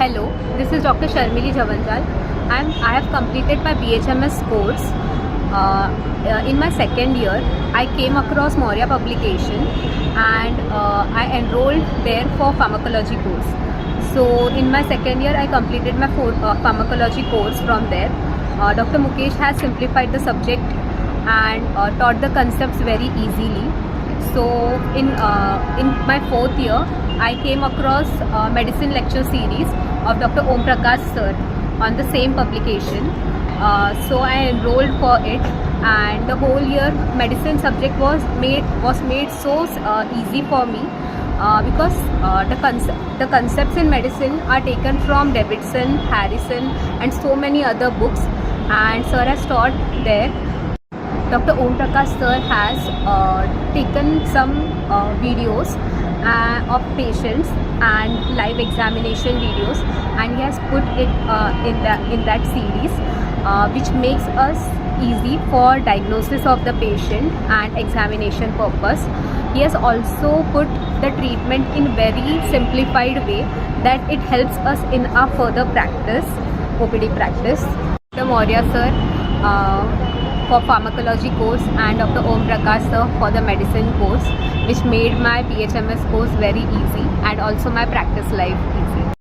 Hello, this is Dr. Sarmili Jawanjal. I have completed my BHMS course. In my second year, I came across Maurya Publication and I enrolled there for Pharmacology course. So in my second year, I completed my Pharmacology course from there. Dr. Mukesh has simplified the subject and taught the concepts very easily. So in my fourth year, I came across medicine lecture series of Dr. Om Prakash sir on the same publication. So I enrolled for it, and the whole year medicine subject was made so easy for me because the concepts in medicine are taken from Davidson, Harrison, and so many other books, and sir has taught there. Dr. Om Prakash sir has taken some videos of patients and live examination videos, and he has put it in that series, which makes us easy for diagnosis of the patient and examination purpose. He has also put the treatment in very simplified way that it helps us in our further practice, OPD practice. Dr. Maurya sir for pharmacology course and Dr. Om Prakash sir for the medicine course, which made my BHMS course very easy and also my practice life easy.